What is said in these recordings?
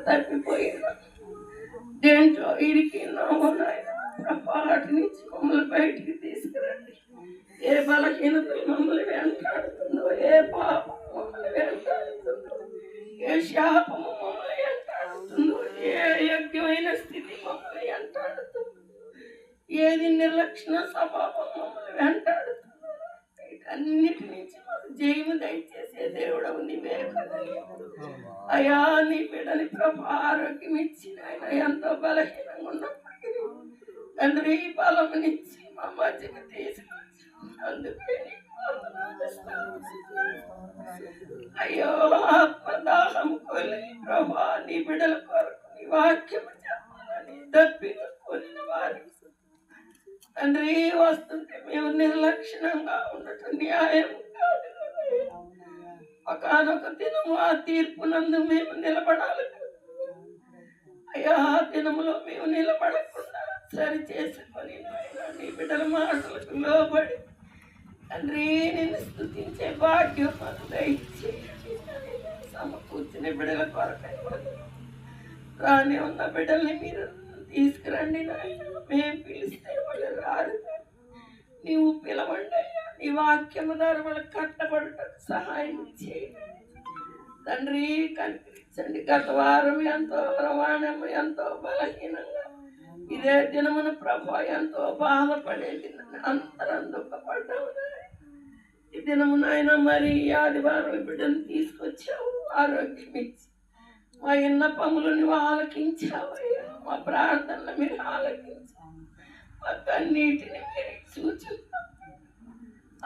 తప్పిపోయినా దేంట్లో ఇరికిన్నామో నాయన వాటి నుంచి మమ్మల్ని బయటికి తీసుకురండి. ఏ బలహీనతలు మమ్మల్ని వెంటాడుతుందో, ఏ పాపం మమ్మల్ని వెంటాడుతుందో, ఏ శాపము మమ్మల్ని వెంటాడుతుందో, ఏ అయోగ్యమైన స్థితి మమ్మల్ని వెంటాడుతుందో, ఏది నిర్లక్షణ స్వభావం మమ్మల్ని వెంటాడుతుందో, వీటన్నిటి నుంచి మాకు జయము దయచేసే దేవుడవు నీవే కదా. అయా నీ బిడ్డని ప్రభు ఆరోగ్యం ఇచ్చి ఆయన ఎంతో బలహీనంగా ఉన్నప్పటికీ తండ్రి బలమునిచ్చి మా మధ్యకు తీసుకొచ్చి అందుకే అయ్యో ఆత్మదాహం కొలి ప్రభా నీ బిడ్డల కొరకు నీ వాక్యము చెప్పాలని దప్పిక కొలిన వారి తండ్రి వస్తుంటే మేము నిర్లక్ష్యంగా ఉండటం న్యాయం కాదు. ఒకనొక దినము ఆ తీర్పునందు మేము నిలబడాలి. అయ్యా దినములో మేము నిలబడకుండా సరి చేసుకొని నీ బిడ్డల మాటలకు లోబడి తండ్రి నిన్ను స్తుతించే భాగ్యం దయచేసి సమకూర్చిన బిడ్డల కొరకై రాని ఉన్న బిడ్డల్ని మీరు తీసుకురండి నాయన. మేము పిలిస్తే వాళ్ళు రారు, నీవు పిలవండి అయ్యా. నీ వాక్యము ద్వారా వాళ్ళకి కట్టబడటకు సహాయం చేయండి తండ్రి. కనిపించండి. గత వారం ఎంతో రవాణము ఎంతో బలహీనంగా ఇదే దినమున ప్రభు ఎంతో బాధపడేది, అంతరం దుఃఖపడ్డాము. ఈ దినము నాయన మరి ఆదివారం బిడ్డను తీసుకొచ్చావు, ఆరోగ్యం ఇచ్చి మా విన్నపములు నువ్వు ఆలకించావయ్యా. మా ప్రార్థనలు మీరు ఆలకించావు, మా కన్నీటిని మీరు సూచిస్తావు.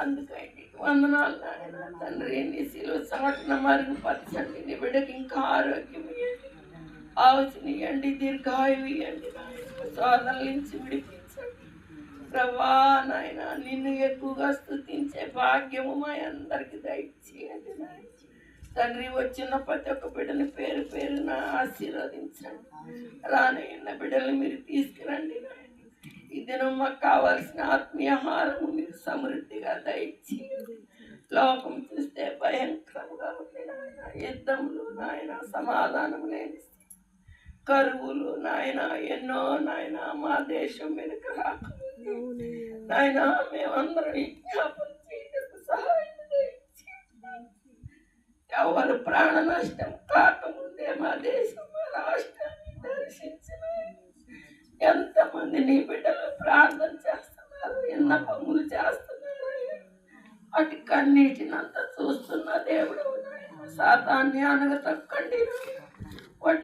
అందుకని వందనాలు నాయన తండ్రి. నీ శిలువ చాటున మరుగుపరచండి. నీ బిడ్డకి ఇంకా ఆరోగ్యం ఇవ్వండి, ఆవసన ఇవ్వండి, దీర్ఘాయువు ఇవ్వండి నాయన. శోధనల నుంచి విడిపించండి ప్రభా నాయన. నిన్ను ఎక్కువగా స్తుతించే భాగ్యము మా అందరికి దయచేయండి నాయన. తండ్రి వచ్చిన ప్రతి ఒక్క బిడ్డని పేరు పేరున ఆశీర్వదించండి. రానయ్యన్న బిడ్డల్ని మీరు తీసుకురండి నాయన. ఈ దినం మాకు కావాల్సిన ఆత్మీయాహారము మీరు సమృద్ధిగా దయచేయండి. లోకం చూస్తే భయంకరంగా ఉంది నాయన. యుద్ధములు నాయన, సమాధానం లేని కరువులు నాయన ఎన్నో నాయన. మా దేశం మీదకి రాకుండా నాయన మేమందరం విజ్ఞాపన చేయడానికి సహాయం ఎవరు ప్రాణ నష్టం కాకముందే మా దేశం మా రాష్ట్రాన్ని దర్శించిన ఎంతమంది నీ బిడ్డలు ప్రార్థన చేస్తున్నారు, విన్నపములు చేస్తున్నారు. అటు కన్నీటినంతా చూస్తున్న దేవుడు సాతాన్ని అనగతక్క